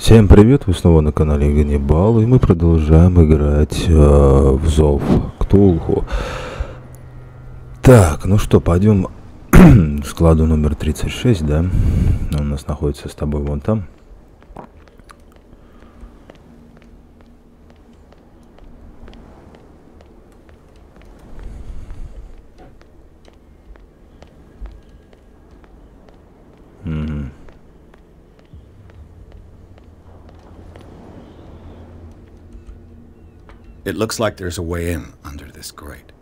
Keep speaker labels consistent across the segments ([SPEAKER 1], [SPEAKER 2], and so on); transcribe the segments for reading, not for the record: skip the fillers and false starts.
[SPEAKER 1] Всем привет, вы снова на канале Ганнибал, и мы продолжаем играть в зов Ктулху. Так, ну что, пойдем к складу номер 36, да? Он у нас находится с тобой вон там.
[SPEAKER 2] It looks like there's a way in under this grate.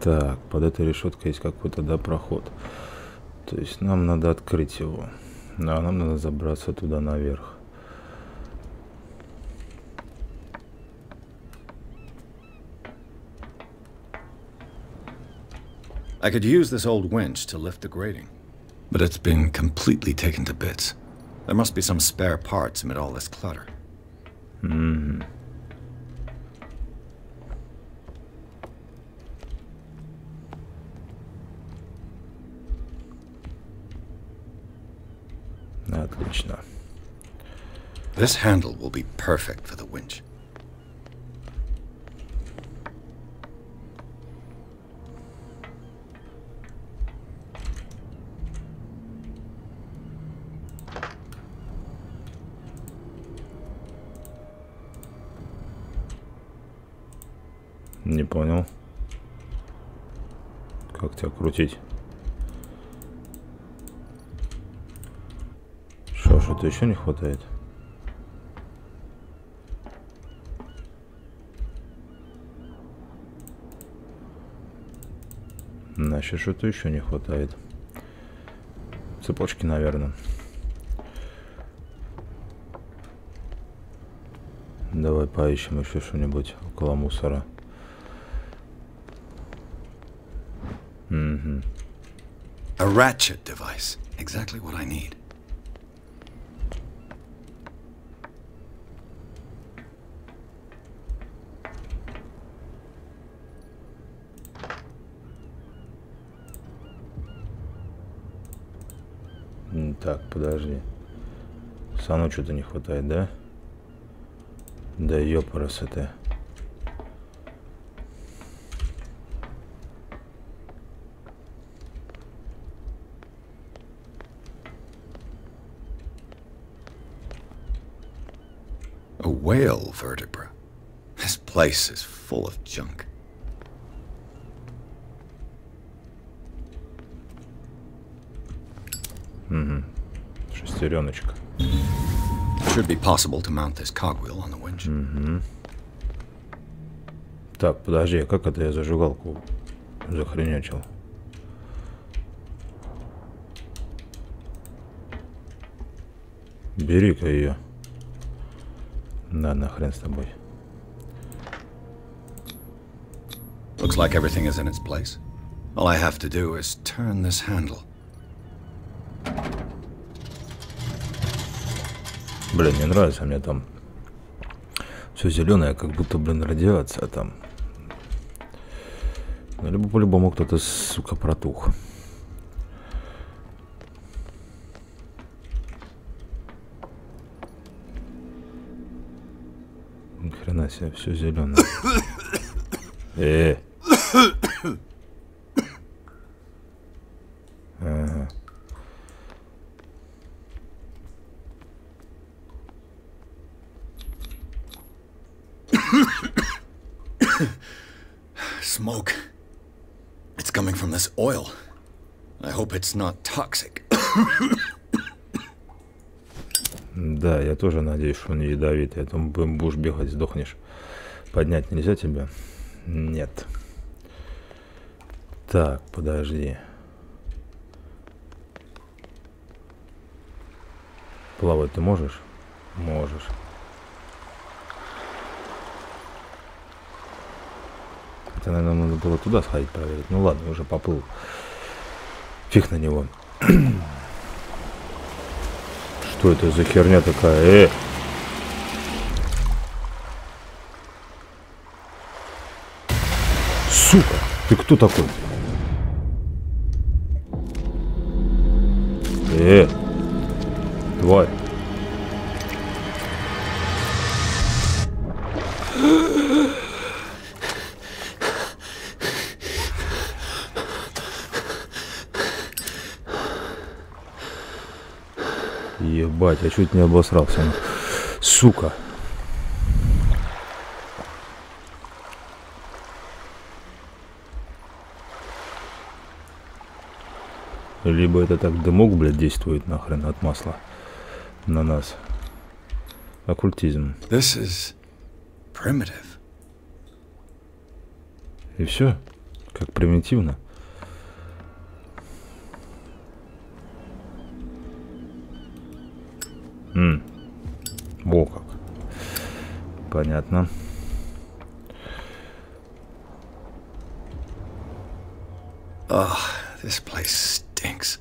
[SPEAKER 1] Так, под этой решеткой есть какой-то, да, проход. То есть нам надо открыть его. А нам надо забраться туда наверх.
[SPEAKER 2] I could use this old winch to lift the grating, but it's been completely taken to bits. There must be some spare parts amid all this clutter.
[SPEAKER 1] Отлично.
[SPEAKER 2] This handle will be perfect for the winch.
[SPEAKER 1] Не понял. Как тебя крутить? Что-то еще не хватает. Значит, что-то еще не хватает. Цепочки, наверное. Давай поищем еще что-нибудь около мусора.
[SPEAKER 2] A ratchet device. Exactly what I need.
[SPEAKER 1] Так, подожди. Сану что-то не хватает, да? Да ёпрас это.
[SPEAKER 2] A whale vertebra. This place is full of junk.
[SPEAKER 1] Шестереночка.
[SPEAKER 2] It should be possible to mount this cogwheel on the winch.
[SPEAKER 1] Так, подожди, а как это я зажигалку захренячил? Бери-ка ее. Да, нахрен с тобой.
[SPEAKER 2] Looks like everything is in its place. All I have to do is turn this handle.
[SPEAKER 1] Блин, мне нравится, мне там все зеленое, как будто, блин, радиация там. Ну, либо по-любому кто-то, сука, протух. Ни хрена себе, все зеленое. Ага.
[SPEAKER 2] Smoke. It's coming from this oil. I hope it's not toxic.
[SPEAKER 1] Да, я тоже надеюсь, что он не ядовитый. А то будешь бегать, сдохнешь. Поднять нельзя тебя? Нет. Так, подожди. Плавать ты можешь? Можешь. Это, наверное, надо было туда сходить проверить. Ну ладно, уже поплыл. Фиг на него. Что это за херня такая? Сука! Ты кто такой? Тварь! Ебать, я чуть не обосрался. Сука. Либо это так дымок, блядь, действует нахрен от масла на нас. Оккультизм.
[SPEAKER 2] This is primitive.
[SPEAKER 1] И все, как примитивно. Во как. Понятно.
[SPEAKER 2] Oh, this place stinks.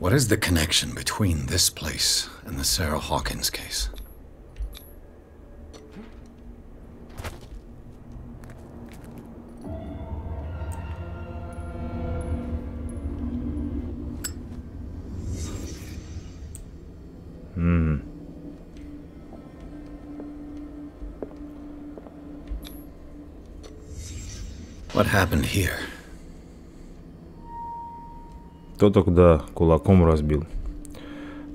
[SPEAKER 2] What is the connection between this place and the Sarah Hawkins case? What happened here?
[SPEAKER 1] То тогда кулаком разбил.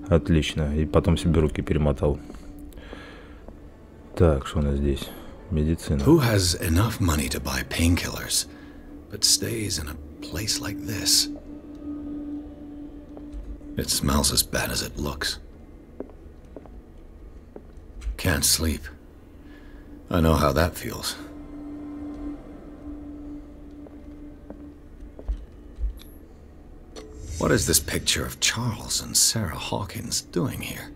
[SPEAKER 1] Отлично. И потом себе руки перемотал. Так, что у нас здесь? Медицина.
[SPEAKER 2] Who has enough money to buy painkillers, but stays in a place like this? It smells as bad as it looks. Can't sleep. I know how that feels. What is this picture of Charles and Sarah Hawkins doing here?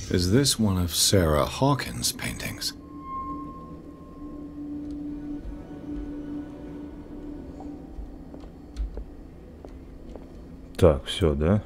[SPEAKER 2] Is this one of Sarah Hawkins' paintings?
[SPEAKER 1] Так, все, да?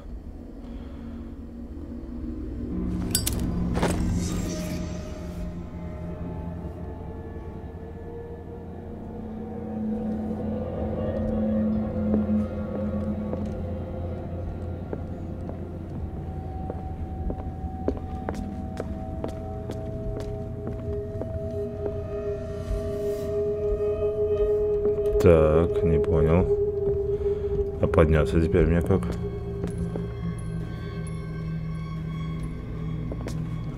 [SPEAKER 1] Так, не понял. А подняться теперь мне как?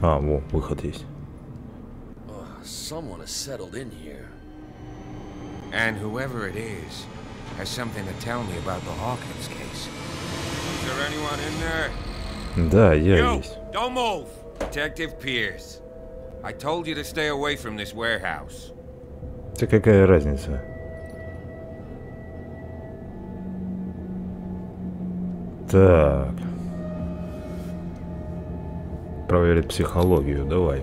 [SPEAKER 1] А, во, выход есть.
[SPEAKER 3] Someone has settled in here. And whoever it is has something to tell me about the Hawkins case. Is there anyone in there?
[SPEAKER 1] Да, я есть.
[SPEAKER 3] Don't move! Detective Pierce. I told you to stay away from this warehouse.
[SPEAKER 1] Да какая разница? Так. Проверить психологию, давай.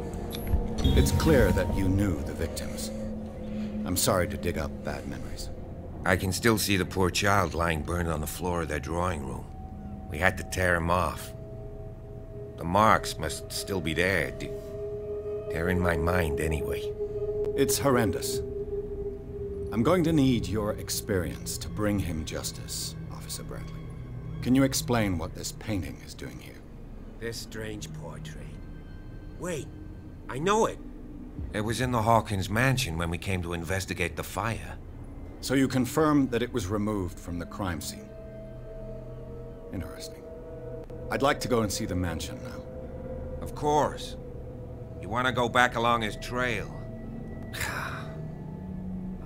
[SPEAKER 2] It's clear that you knew the victims. I'm sorry to dig up bad memories.
[SPEAKER 3] I can still see the poor child lying burned on the floor of their drawing room. We had to tear him off. The marks must still be there. They're in my mind anyway.
[SPEAKER 2] It's horrendous. I'm going to need your experience to bring him justice, Officer Bradley. Can you explain what this painting is doing here?
[SPEAKER 3] This strange portrait. Wait, I know it. It was in the Hawkins mansion when we came to investigate the fire.
[SPEAKER 2] So you confirm that it was removed from the crime scene. Interesting. I'd like to go and see the mansion now.
[SPEAKER 3] Of course. You want to go back along his trail?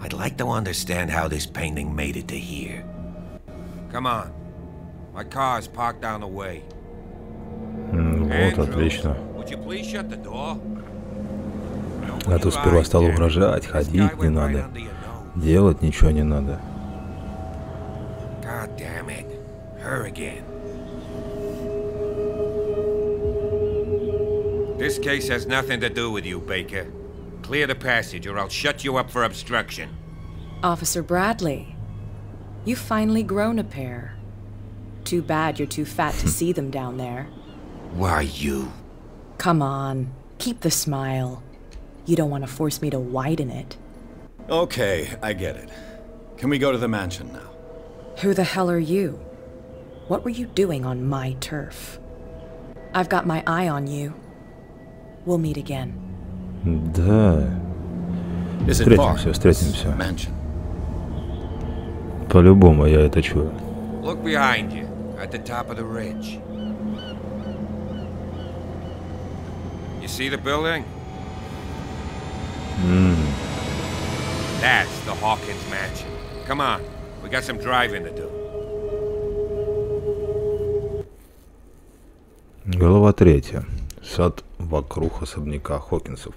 [SPEAKER 3] I'd like to understand how this painting made it to here. Come on. My car's parked down the way.
[SPEAKER 1] Вот, отлично.
[SPEAKER 3] Would you please shut the door?
[SPEAKER 1] А то сперва стал угрожать, ходить не надо. Делать ничего не надо.
[SPEAKER 3] God damn it. Her again. This case has nothing to do with you, Baker. Clear the passage or I'll shut you up for obstruction.
[SPEAKER 4] Officer Bradley, you've finally grown a pair. Too bad you're too fat to see them down there.
[SPEAKER 3] Why you?
[SPEAKER 4] Come on, keep the smile. You don't want to force me to widen it.
[SPEAKER 2] Okay, I get it. Can we go to the mansion now?
[SPEAKER 4] Who the hell are you? What were you doing on my turf? I've got my eye on you. We'll meet again.
[SPEAKER 1] Да. Встретимся. По-любому я это чую.
[SPEAKER 3] Look behind you, at the top of the ridge. You see the building? That's the Hawkins mansion. Come on, we got some driving to do.
[SPEAKER 1] Глава 3. Сад вокруг особняка Хокинсов.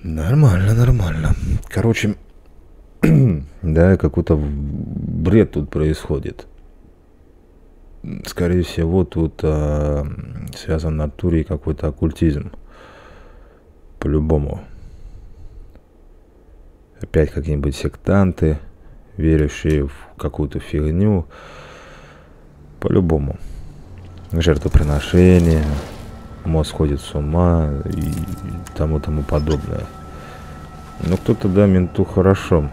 [SPEAKER 1] Нормально, нормально. Короче, да, какой-то бред тут происходит. Скорее всего, тут связан на туре какой-то оккультизм. По-любому. Опять какие-нибудь сектанты, верящие в какую-то фигню. По-любому. Жертвоприношения, мозг сходит с ума и тому подобное. Но кто-то, да, менту хорошо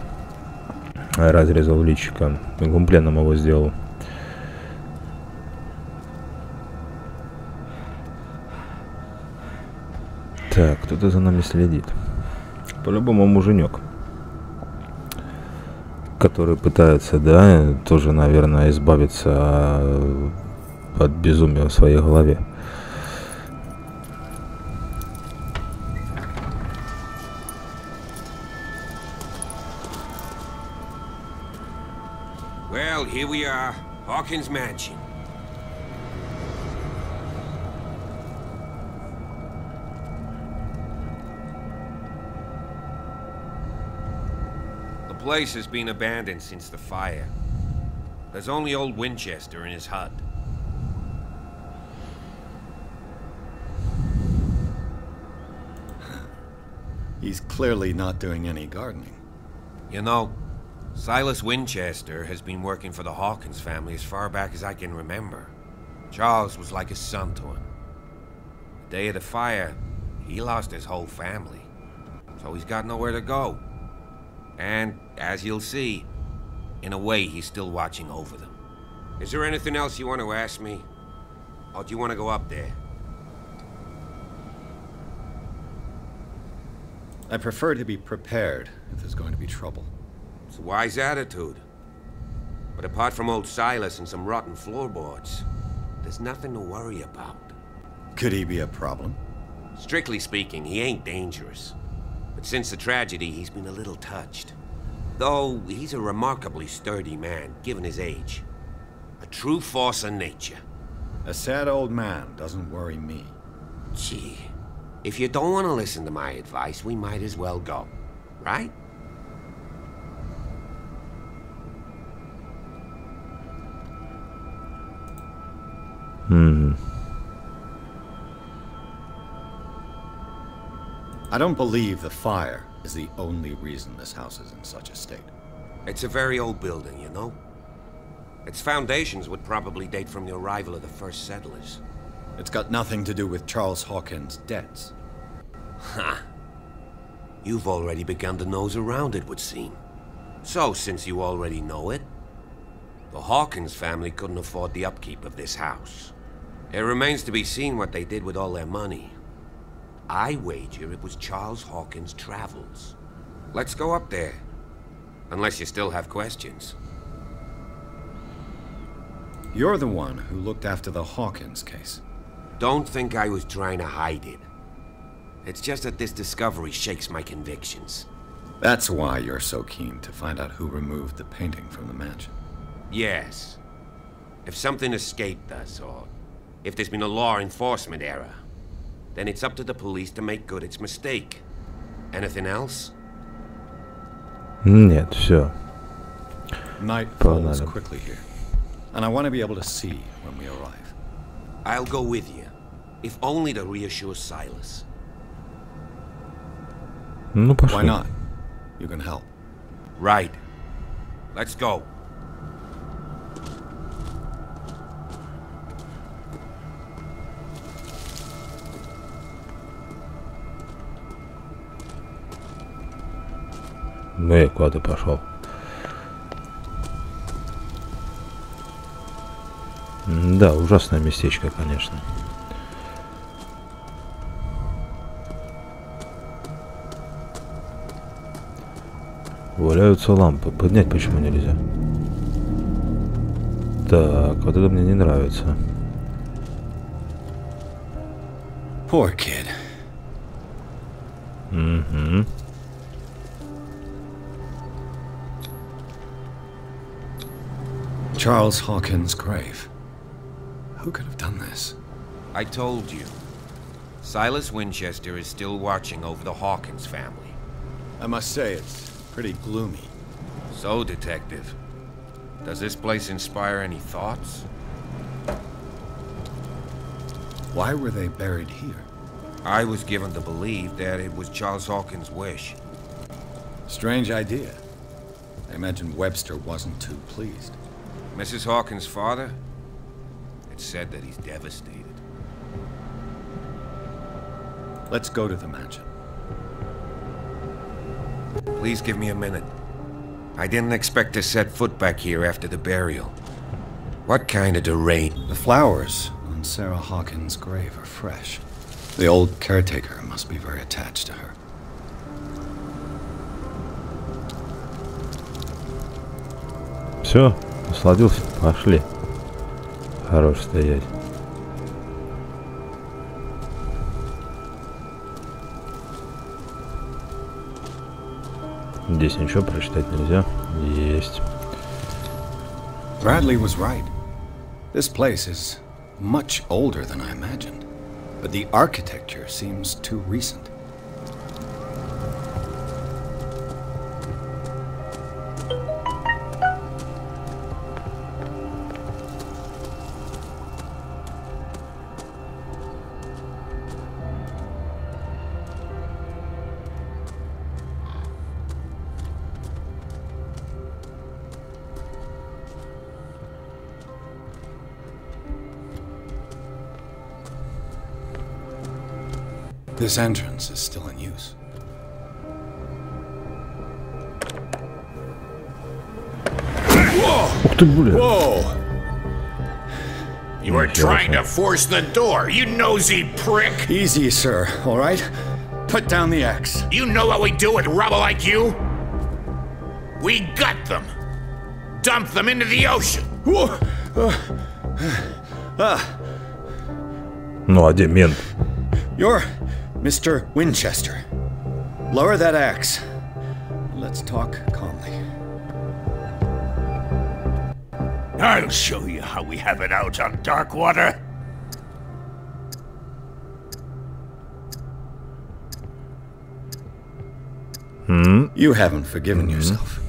[SPEAKER 1] разрезал личико. Гумпленом его сделал. Так, кто-то за нами следит. По-любому муженек, который пытается, да, тоже, наверное, избавиться от безумия в своей голове.
[SPEAKER 3] Well, here we are, Hawkins Mansion. The place has been abandoned since the fire. There's only old Winchester in his hut.
[SPEAKER 2] He's clearly not doing any gardening.
[SPEAKER 3] You know, Silas Winchester has been working for the Hawkins family as far back as I can remember. Charles was like a son to him. The day of the fire, he lost his whole family. So he's got nowhere to go. And, as you'll see, in a way he's still watching over them. Is there anything else you want to ask me? Or do you want to go up there?
[SPEAKER 2] I prefer to be prepared if there's going to be trouble.
[SPEAKER 3] It's a wise attitude. But apart from old Silas and some rotten floorboards, there's nothing to worry about.
[SPEAKER 2] Could he be a problem?
[SPEAKER 3] Strictly speaking, he ain't dangerous. But since the tragedy, he's been a little touched. Though he's a remarkably sturdy man, given his age. A true force of nature.
[SPEAKER 2] A sad old man doesn't worry me.
[SPEAKER 3] Gee, if you don't want to listen to my advice, we might as well go, right?
[SPEAKER 2] I don't believe the fire is the only reason this house is in such a state.
[SPEAKER 3] It's a very old building, you know? Its foundations would probably date from the arrival of the first settlers.
[SPEAKER 2] It's got nothing to do with Charles Hawkins' debts.
[SPEAKER 3] Ha! You've already begun to nose around, it would seem. So, since you already know it, the Hawkins family couldn't afford the upkeep of this house. It remains to be seen what they did with all their money. I wager it was Charles Hawkins' travels. Let's go up there. Unless you still have questions.
[SPEAKER 2] You're the one who looked after the Hawkins case.
[SPEAKER 3] Don't think I was trying to hide it. It's just that this discovery shakes my convictions.
[SPEAKER 2] That's why you're so keen to find out who removed the painting from the mansion.
[SPEAKER 3] Yes. If something escaped us, or if there's been a law enforcement error, then it's up to the police to make good its mistake. Anything else?
[SPEAKER 1] Нет, все.
[SPEAKER 2] Night falls quickly here, and I want to be able to see when we arrive.
[SPEAKER 3] I'll go with you, if only to reassure Silas.
[SPEAKER 1] Ну, пошли.
[SPEAKER 2] Why not? You can help.
[SPEAKER 3] Right. Let's go.
[SPEAKER 1] Ну и куда ты пошел? Да, ужасное местечко, конечно. Валяются лампы. Поднять почему нельзя? Так, вот это мне не нравится.
[SPEAKER 2] Poor kid.
[SPEAKER 1] Угу.
[SPEAKER 2] Charles Hawkins' grave. Who could have done this?
[SPEAKER 3] I told you. Silas Winchester is still watching over the Hawkins family.
[SPEAKER 2] I must say, it's pretty gloomy.
[SPEAKER 3] So, Detective, does this place inspire any thoughts?
[SPEAKER 2] Why were they buried here?
[SPEAKER 3] I was given to believe that it was Charles Hawkins' wish.
[SPEAKER 2] Strange idea. I imagine Webster wasn't too pleased.
[SPEAKER 3] Mrs. Hawkins' father? It's said that he's devastated.
[SPEAKER 2] Let's go to the mansion.
[SPEAKER 3] Please give me a minute. I didn't expect to set foot back here after the burial. What kind of deranged?
[SPEAKER 2] The flowers on Sarah Hawkins' grave are fresh. The old caretaker must be very attached to her.
[SPEAKER 1] Все, насладился, пошли. Хорош стоять. Здесь ничего прочитать нельзя. Есть.
[SPEAKER 2] Bradley was right. This place is much older than I imagined, but the architecture seems too recent. This entrance is still in use.
[SPEAKER 1] Ух ты, блин.
[SPEAKER 2] Whoa!
[SPEAKER 5] You were trying to force the door, you nosy prick!
[SPEAKER 2] Easy, sir, all right? Put down the axe.
[SPEAKER 5] You know what we do with rubble like you? We gut them! Dump them into the ocean!
[SPEAKER 1] Ну, а где мент?
[SPEAKER 2] You're Mr. Winchester. Lower that axe. Let's talk calmly.
[SPEAKER 5] I'll show you how we have it out on Darkwater.
[SPEAKER 2] You haven't forgiven yourself.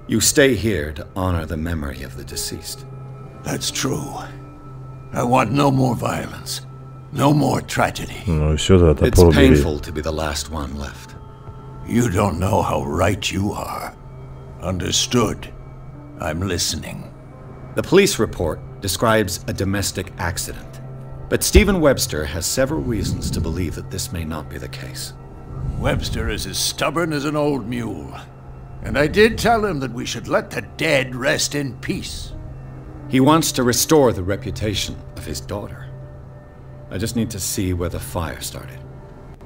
[SPEAKER 2] You stay here to honor the memory of the deceased.
[SPEAKER 5] That's true. I want no more violence. No more tragedy.
[SPEAKER 1] Ну, все, да,
[SPEAKER 2] It's
[SPEAKER 1] топор убери.
[SPEAKER 2] painful to be the last one left.
[SPEAKER 5] You don't know how right you are. Understood. I'm listening.
[SPEAKER 2] The police report describes a domestic accident, but Stephen Webster has several reasons to believe that this may not be the case.
[SPEAKER 5] Webster is as stubborn as an old mule. And I did tell him that we should let the dead rest in peace.
[SPEAKER 2] He wants to restore the reputation of his daughter. I just need to see where the fire started.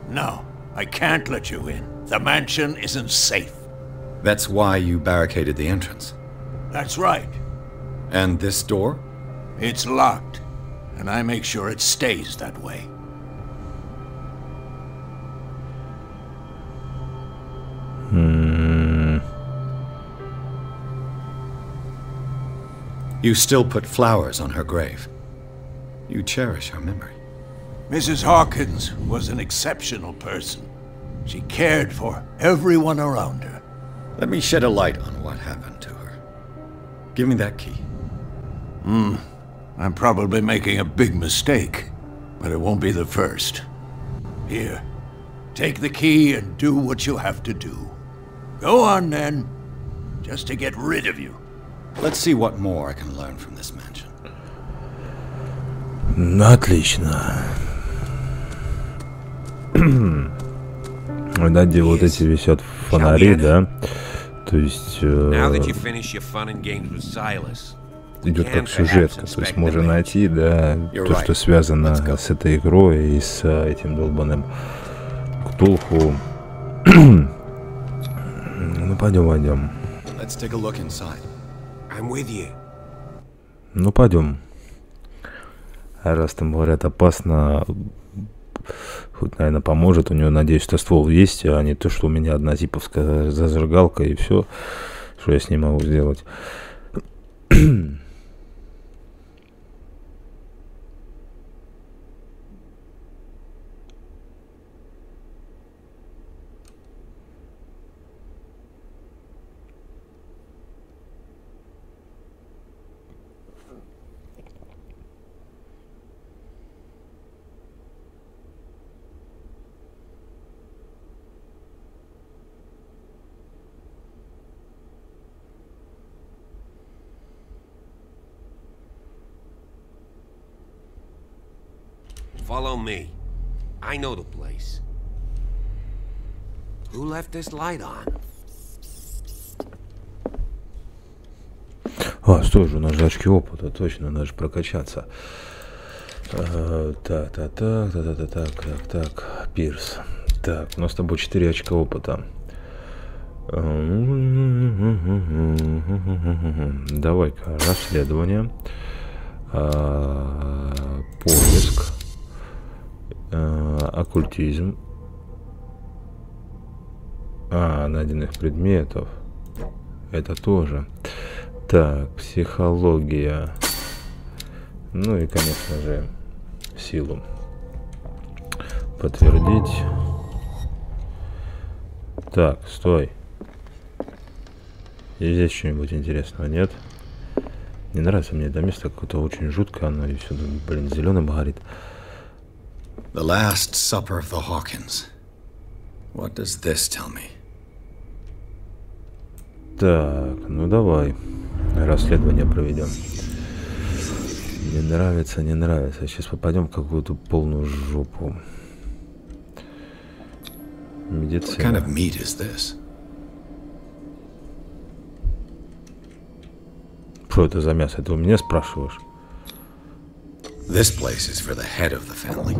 [SPEAKER 5] No, I can't let you in. The mansion isn't safe.
[SPEAKER 2] That's why you barricaded the entrance.
[SPEAKER 5] That's right.
[SPEAKER 2] And this door?
[SPEAKER 5] It's locked, and I make sure it stays that way.
[SPEAKER 2] You still put flowers on her grave. You cherish her memory.
[SPEAKER 5] Mrs. Hawkins was an exceptional person. She cared for everyone around her.
[SPEAKER 2] Let me shed a light on what happened to her. Give me that key.
[SPEAKER 5] I'm probably making a big mistake, but it won't be the first. Here, take the key and do what you have to do. Go on then, just to get rid of you.
[SPEAKER 2] Let's see what more I can learn from this mansion.
[SPEAKER 1] Отлично. Да, где вот эти висят фонари, да? То есть...
[SPEAKER 3] Now that you finish your fun and games with Silas,
[SPEAKER 1] идет как сюжетка. То есть можно найти, да, то, что связано с этой игрой и с этим долбаным cthulhu. Ну, пойдем. Ну, пойдем. Раз там говорят опасно, хоть, наверное, поможет. У него, надеюсь, что ствол есть, а не то, что у меня одна зиповская зажигалка и все, что я с ней могу сделать.
[SPEAKER 3] Follow me. I know the place. Who left this light on?
[SPEAKER 1] А, стой же, у нас же очки опыта, точно, надо же прокачаться. Так, Пирс. Так, у нас с тобой 4 очка опыта. Давай-ка, расследование. Поиск. Оккультизм. Найденных предметов. Это тоже. Так, психология. Ну и, конечно же, силу. Подтвердить. Так, стой. И здесь что-нибудь интересного нет? Не нравится мне это место, какое-то очень жуткое, оно и все, блин, зеленым горит.
[SPEAKER 2] The last supper of the Hawkins. What does this tell me?
[SPEAKER 1] Так, ну давай. Расследование проведем. Не нравится, не нравится. Сейчас попадем в какую-то полную жопу. Медицина.
[SPEAKER 2] What kind of meat is this?
[SPEAKER 1] Что это за мясо? Это у меня спрашиваешь?
[SPEAKER 2] This place is for the head of the family,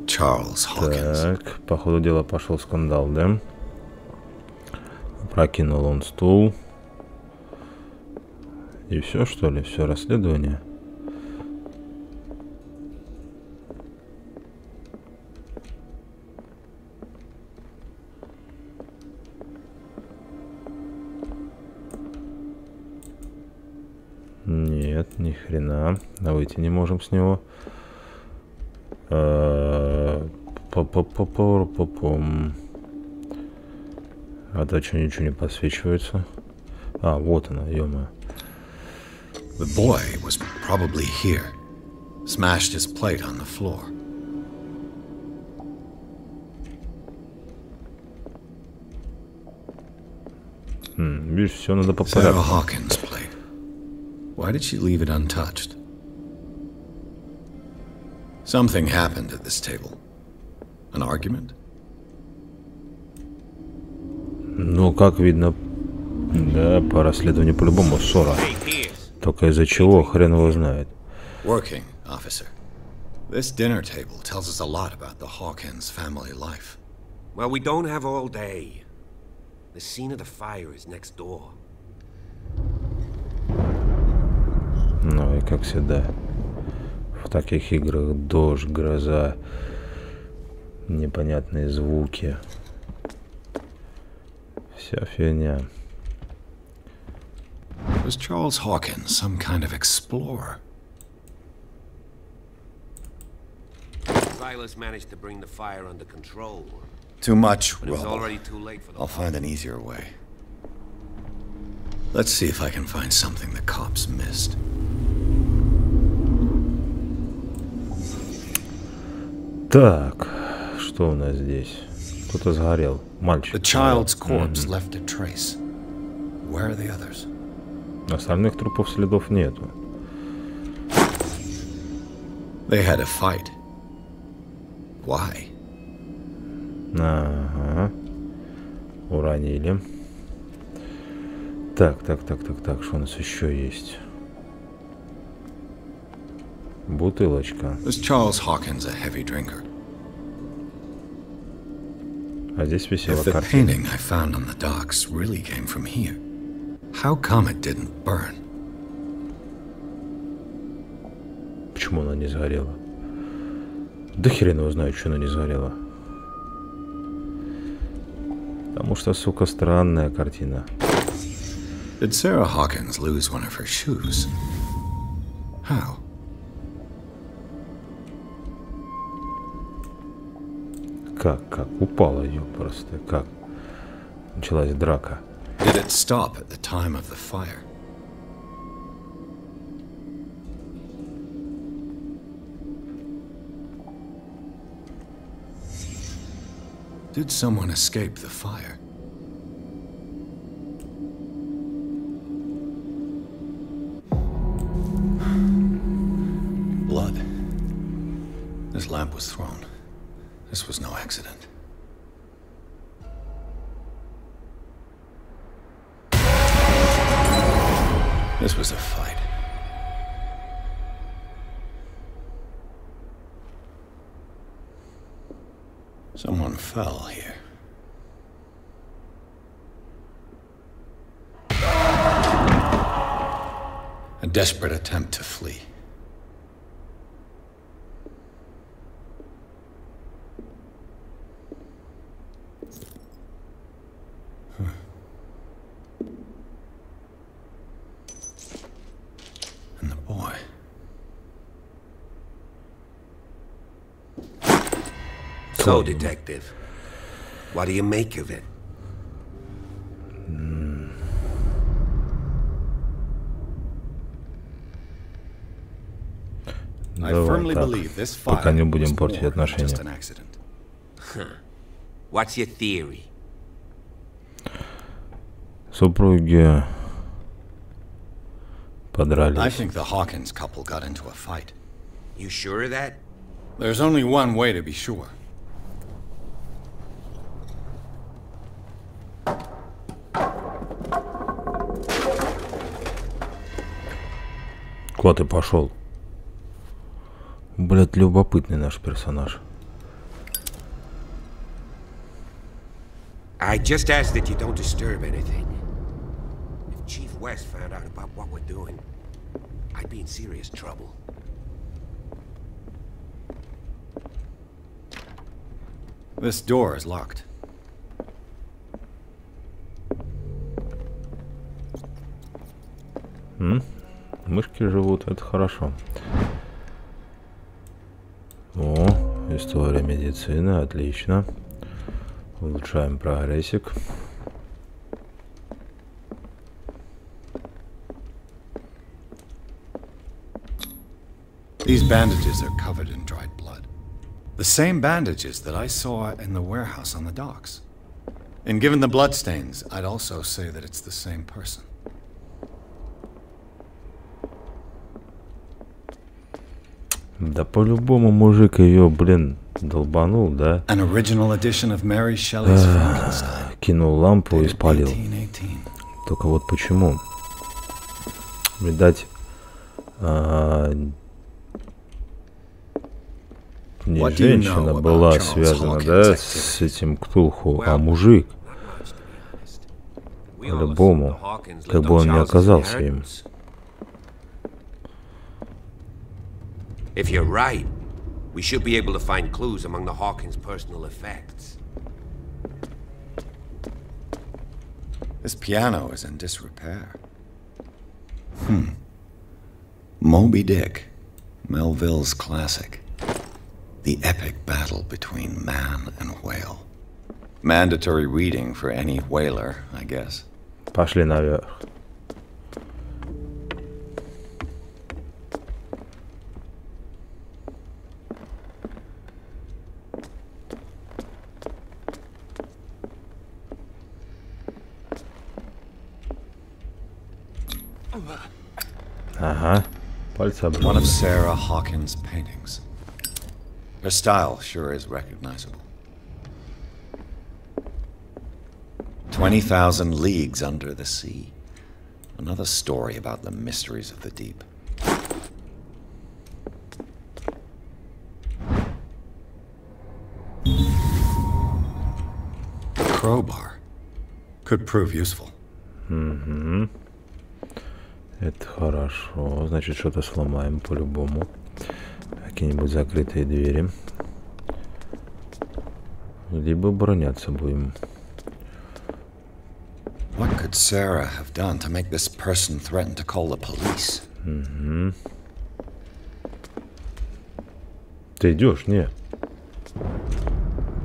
[SPEAKER 2] Charles Hawkins.
[SPEAKER 1] Так, по ходу дела пошел скандал, да? Прокинул он стул. И все, что ли? Все расследование? Нет, ни хрена. Выйти не можем с него. А то что, ничего не подсвечивается? Вот она, ё-моё.
[SPEAKER 2] The boy was probably here. Smashed his plate on the floor.
[SPEAKER 1] Видишь, все надо по
[SPEAKER 2] Sarah
[SPEAKER 1] порядку.
[SPEAKER 2] Hawkins' plate. Why did she leave it untouched? Something happened at this table. An argument?
[SPEAKER 1] Ну, как видно, да, по расследованию по-любому ссора. Только из-за чего, хрен его знает.
[SPEAKER 2] Working, officer. This dinner table tells us a lot about the Hawkins family life.
[SPEAKER 3] Well, we don't have all day. The scene of the fire is next door.
[SPEAKER 1] Ну и как всегда, в таких играх дождь, гроза, непонятные звуки. Вся фигня.
[SPEAKER 2] Was Charles Hawkins some kind of explorer?
[SPEAKER 3] Silas managed to bring the fire under control.
[SPEAKER 2] Too much
[SPEAKER 3] But it was
[SPEAKER 2] rubble.
[SPEAKER 3] already too late for the
[SPEAKER 2] I'll find an easier way. Let's see if I can find something the cops missed.
[SPEAKER 1] Так, что у нас здесь? Кто-то сгорел. Мальчик.
[SPEAKER 2] The child's corpse left a trace. Where are the others?
[SPEAKER 1] Остальных трупов следов нету.
[SPEAKER 2] They had a fight. Why?
[SPEAKER 1] Ага. Уронили. Так, что у нас еще есть? Бутылочка.
[SPEAKER 2] Was Charles Hawkins a heavy drinker?
[SPEAKER 1] А здесь висела
[SPEAKER 2] If the
[SPEAKER 1] картина.
[SPEAKER 2] painting I found on the docks really came from here, how come it didn't burn?
[SPEAKER 1] Почему она не сгорела? Да хрен его знает, что она не сгорела. Потому что, сука, странная картина.
[SPEAKER 2] Did Sarah Hawkins lose one of her shoes? How?
[SPEAKER 1] Как? Упала ее просто. Как? Началась драка.
[SPEAKER 2] Did it stop at the time of the fire? Did someone escape the fire? Blood. This lamp was thrown. This was no accident. This was a fight. Someone fell here. A desperate attempt to flee. And the boy.
[SPEAKER 3] So, Detective, what do you make of it?
[SPEAKER 2] I firmly believe this fire
[SPEAKER 1] пока не будем
[SPEAKER 2] was
[SPEAKER 1] портить
[SPEAKER 2] more than
[SPEAKER 1] отношения.
[SPEAKER 2] just an accident.
[SPEAKER 3] What's your theory?
[SPEAKER 1] Супруги
[SPEAKER 2] I
[SPEAKER 1] подрались.
[SPEAKER 2] think the Hawkins couple got into a fight.
[SPEAKER 3] You sure of that?
[SPEAKER 2] There's only one way to be sure.
[SPEAKER 1] Куда ты пошел? Блять, любопытный наш персонаж.
[SPEAKER 3] I just ask that you don't disturb anything. If Chief West found out about what we're doing, I'd be in serious trouble.
[SPEAKER 2] This door is locked.
[SPEAKER 1] Мышки живут, это хорошо. О, история медицины, отлично. Улучшаем прогрессик.
[SPEAKER 2] These bandages are covered in dried blood. The same bandages that I saw in the warehouse on the docks. And given the bloodstains, I'd also say that it's the same person.
[SPEAKER 1] Да по-любому мужик ее, блин, долбанул, да?
[SPEAKER 2] An original edition of Mary Shelley's Frankenstein.
[SPEAKER 1] Кинул лампу и
[SPEAKER 2] dated
[SPEAKER 1] спалил.
[SPEAKER 2] 1818.
[SPEAKER 1] Только вот почему? Видать, не
[SPEAKER 2] What do you know
[SPEAKER 1] женщина
[SPEAKER 2] about
[SPEAKER 1] была
[SPEAKER 2] Charles
[SPEAKER 1] связана,
[SPEAKER 2] Hawkins'
[SPEAKER 1] да,
[SPEAKER 2] activities?
[SPEAKER 1] с этим ктулху, а мужик. По-любому, как бы он не оказался им.
[SPEAKER 3] If you're right, we should be able to find clues among the Hawkins' personal effects.
[SPEAKER 2] This piano is in disrepair. Moby Dick, Melville's classic. The epic battle between man and whale. Mandatory reading for any whaler, I guess.
[SPEAKER 1] Пошли наверх. Ага, пальцы
[SPEAKER 2] One of
[SPEAKER 1] обломаны.
[SPEAKER 2] Sarah Hawkins' paintings. Her style sure is recognizable. 20,000 Leagues Under the Sea. Another story about the mysteries of the deep. crowbar. Could prove useful.
[SPEAKER 1] Угу. Это хорошо. Значит, что-то сломаем по-любому. Какие-нибудь закрытые двери. Либо броняться будем.
[SPEAKER 2] What could Sarah have done to make this person threaten to call the police?
[SPEAKER 1] Угу. Ты идешь? Не.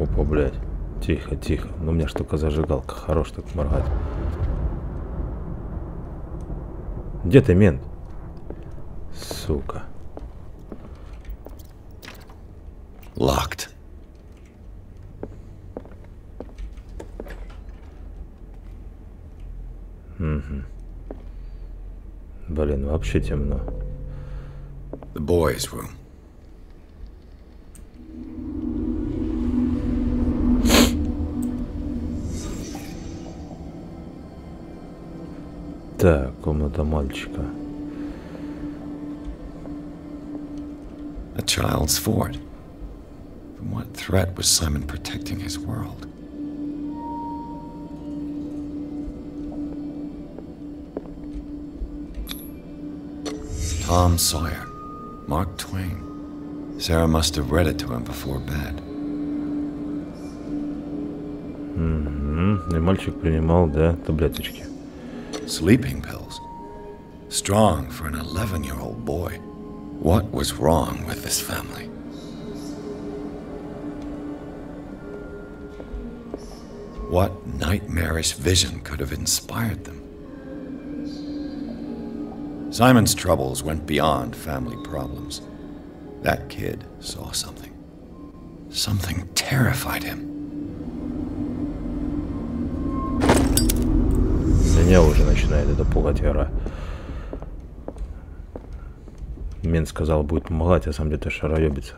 [SPEAKER 1] Опа, блядь. Тихо, тихо. Ну, у меня ж только зажигалка. Хорош так моргать. Где ты, мент? Сука.
[SPEAKER 2] Locked.
[SPEAKER 1] Угу. Блин, вообще темно.
[SPEAKER 2] The boys' room.
[SPEAKER 1] Так, комната мальчика.
[SPEAKER 2] A child's fort. From what threat was Simon protecting his world? Tom Sawyer. Mark Twain. Sarah must have read it to him before bed.
[SPEAKER 1] И мальчик принимал, да, таблеточки.
[SPEAKER 2] Sleeping pills. Strong for an 11-year-old boy. What was wrong with this family? What nightmarish vision could have inspired them? Simon's troubles went beyond family problems. That kid saw something. Something terrified him.
[SPEAKER 1] Меня уже начинает это пугать, Вера. Мент сказал, будет помогать, а сам где-то шароебится.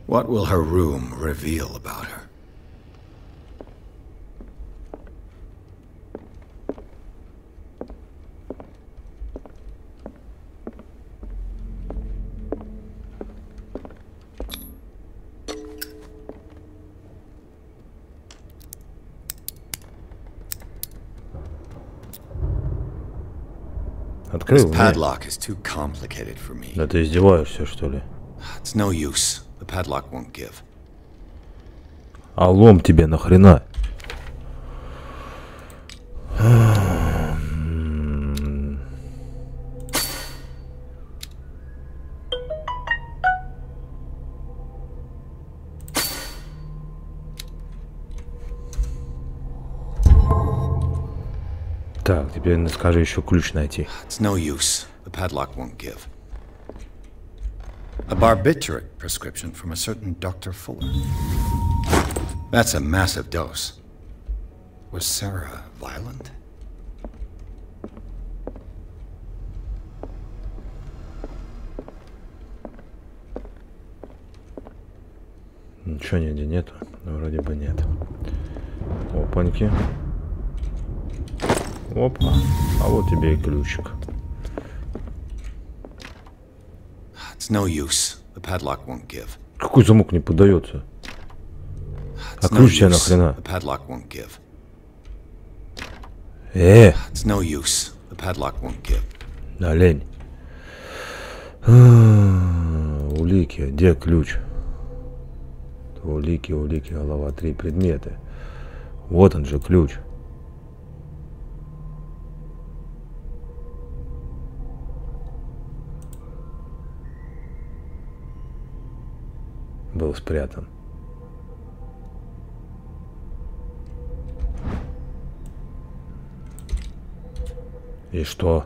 [SPEAKER 2] What will her room reveal about her?
[SPEAKER 1] Открыл?
[SPEAKER 2] This padlock is too complicated for me.
[SPEAKER 1] Да ты издеваешься, что ли?
[SPEAKER 2] It's no use. The padlock won't give.
[SPEAKER 1] А лом тебе нахрена? Так, теперь скажи еще ключ найти.
[SPEAKER 2] It's no use. The padlock won't give. A barbiturate prescription from a certain Dr. Fuller. That's a massive dose. Was Sarah violent?
[SPEAKER 1] Ничего нигде нету. Вроде бы нет. Опаньки. Опа. А вот тебе и ключик.
[SPEAKER 2] It's no use. The padlock won't give.
[SPEAKER 1] Какой замок не поддается? А ключ тебе нахрена?
[SPEAKER 2] The padlock won't give. It's no use. The padlock won't give.
[SPEAKER 1] Олень. Улики. Где ключ? Улики, улики, голова, 3 предметы. Вот он же ключ. Был спрятан. И что?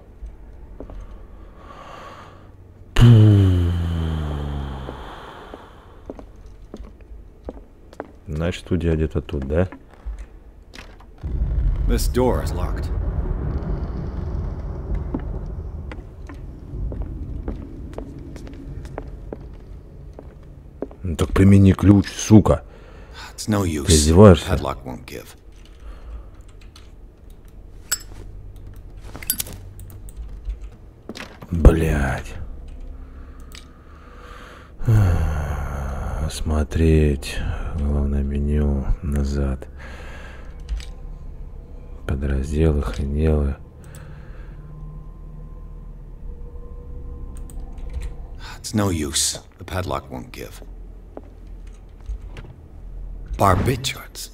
[SPEAKER 1] Значит, студия где-то тут, да?
[SPEAKER 2] This door is locked.
[SPEAKER 1] Ну так примени ключ, сука.
[SPEAKER 2] It's no use.
[SPEAKER 1] Ты издеваешься?
[SPEAKER 2] Padlock won't give.
[SPEAKER 1] Блять. Посмотреть. Главное меню. Назад. Подразделы, хренелы.
[SPEAKER 2] It's no use. The padlock won't give. Barbiturates.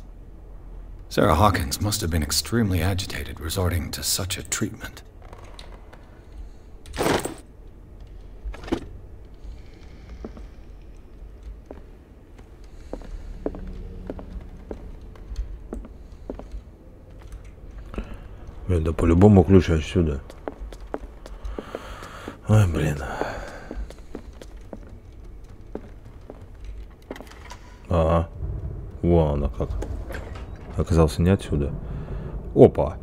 [SPEAKER 2] Sarah Hawkins must have been extremely agitated resorting to such a treatment.
[SPEAKER 1] Да по-любому ключ отсюда. Ой, блин. Ага. Вон она как. Оказался не отсюда. Опа.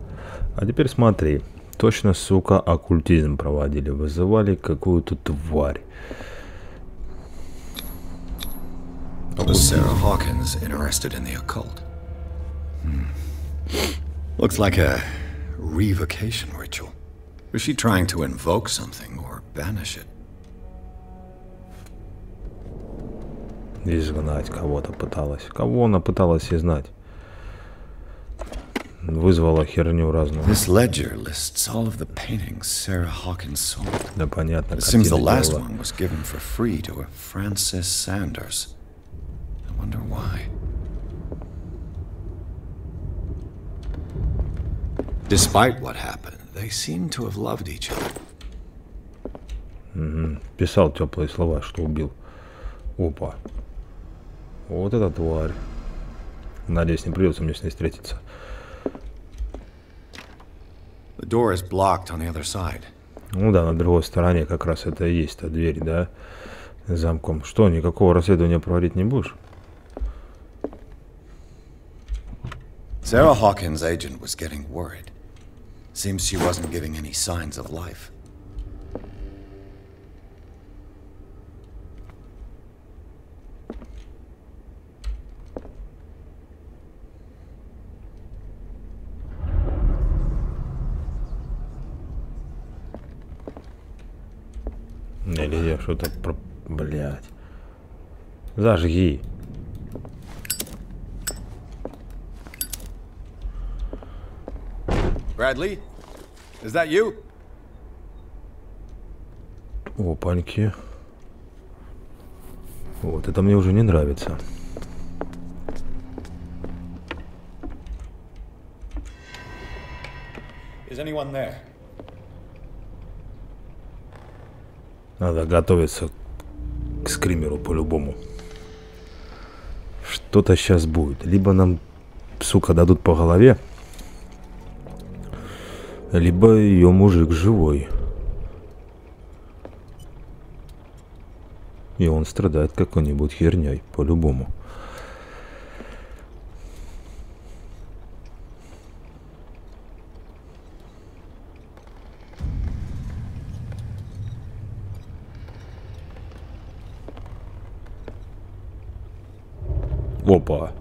[SPEAKER 1] А теперь смотри. Точно, сука, оккультизм проводили. Вызывали какую-то тварь.
[SPEAKER 2] Was Sarah Hawkins interested in the occult? Looks like a revocation ritual. Was she trying to invoke something or banish it?
[SPEAKER 1] Изгнать кого-то пыталась. Кого она пыталась изгнать? Вызвала херню разную.
[SPEAKER 2] This ledger lists all of the paintings Sarah Hawkins sold.
[SPEAKER 1] Да понятно.
[SPEAKER 2] It seems the last one was given for free to a Francis Sanders. I wonder why. Despite what happened, they seem to have loved each other.
[SPEAKER 1] Писал теплые слова, что убил. Опа. Вот эта тварь. Надеюсь, не придется мне с ней встретиться.
[SPEAKER 2] The door is blocked on the other side.
[SPEAKER 1] Ну да, на другой стороне как раз это и есть та дверь, да? С замком. Что, никакого расследования проводить не будешь?
[SPEAKER 2] Sarah Hawkins' agent was getting worried. Seems she wasn't giving any signs of life.
[SPEAKER 1] Или я что-то про... Блядь. Зажги.
[SPEAKER 2] Bradley, is that you?
[SPEAKER 1] Опаньки. Вот это мне уже не нравится.
[SPEAKER 2] Is anyone there?
[SPEAKER 1] Надо готовиться к скримеру по-любому. Что-то сейчас будет. Либо нам, сука, дадут по голове, либо ее мужик живой. И он страдает какой-нибудь херней, по-любому. Опа.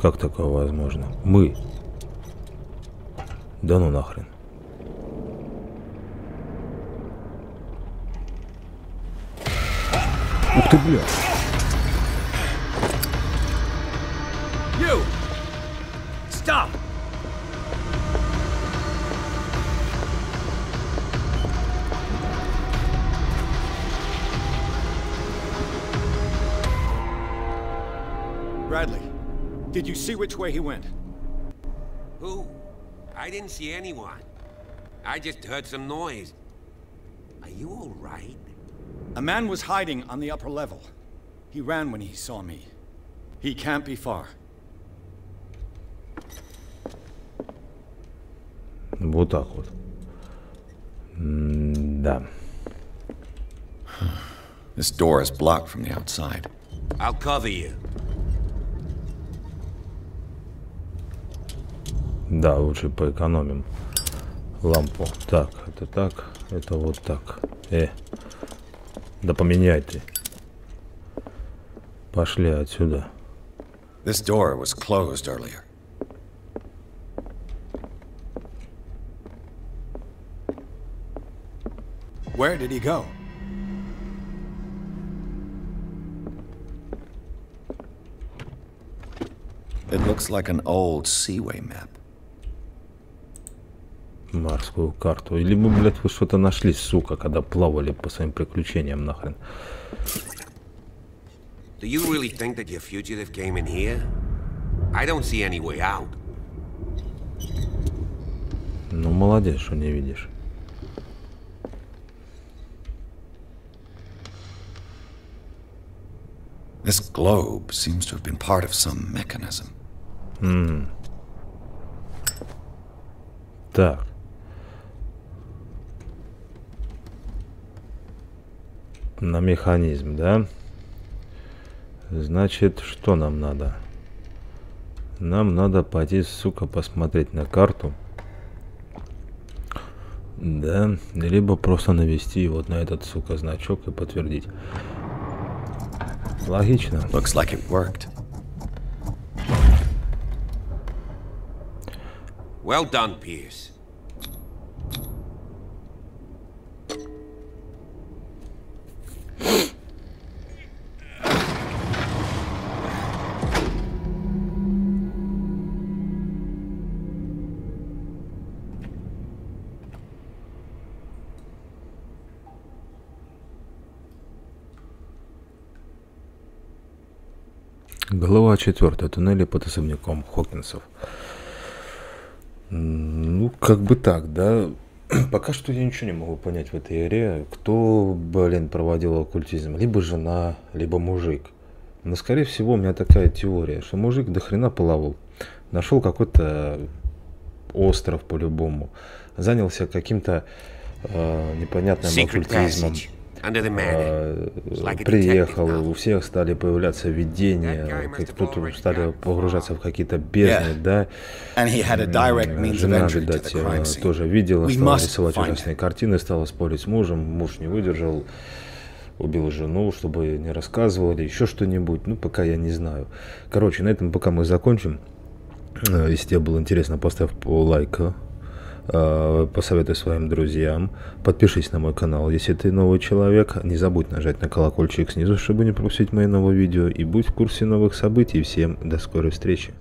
[SPEAKER 1] Как такое возможно? Мы. Да ну нахрен. Ух ты, бля.
[SPEAKER 5] You! Stop!
[SPEAKER 6] Bradley, did you see which way he went?
[SPEAKER 3] Who? I didn't see anyone. I just heard some noise. Are you all right?
[SPEAKER 6] A man was hiding on the upper level. He ran when he saw me. He can't be far.
[SPEAKER 1] Вот так вот. Да.
[SPEAKER 2] This door is blocked from the outside.
[SPEAKER 3] I'll cover you.
[SPEAKER 1] Да, лучше поэкономим лампу. Так, это вот так. Да поменяй ты. Пошли отсюда.
[SPEAKER 2] This door was closed earlier.
[SPEAKER 6] Where did he go?
[SPEAKER 2] Looks like an old seaway map.
[SPEAKER 1] Морскую карту. Или мы, блядь, вы что-то нашли, сука, когда плавали по своим приключениям нахрен.
[SPEAKER 3] Do you really think that your fugitive came in here? I don't see any way out.
[SPEAKER 1] Ну, молодец, что не видишь.
[SPEAKER 2] This globe seems to have been part of some mechanism.
[SPEAKER 1] Так. На механизм, да? Значит, что нам надо? Нам надо пойти, сука, посмотреть на карту. Да, либо просто навести вот на этот, сука, значок и подтвердить. Логично.
[SPEAKER 2] Looks like it worked.
[SPEAKER 3] Well done, Pierce.
[SPEAKER 1] Глава 4. Туннели под особняком Хокинсов. Ну, как бы так, да. Пока что я ничего не могу понять в этой игре. Кто, блин, проводил оккультизм? Либо жена, либо мужик. Но, скорее всего, у меня такая теория, что мужик до хрена плавал. Нашел какой-то остров по-любому. Занялся каким-то непонятным оккультизмом. Приехал, у всех стали появляться видения, кто-то стали погружаться в какие-то бездны, да. Жена, видать, тоже видела, стала рисовать ужасные картины, стала спорить с мужем, муж не выдержал, убил жену, чтобы не рассказывали, еще что-нибудь, ну, пока я не знаю. Короче, на этом пока мы закончим. Если тебе было интересно, поставь лайк. Посоветуй своим друзьям, подпишись на мой канал, если ты новый человек, не забудь нажать на колокольчик снизу, чтобы не пропустить мои новые видео, и будь в курсе новых событий. Всем до скорой встречи.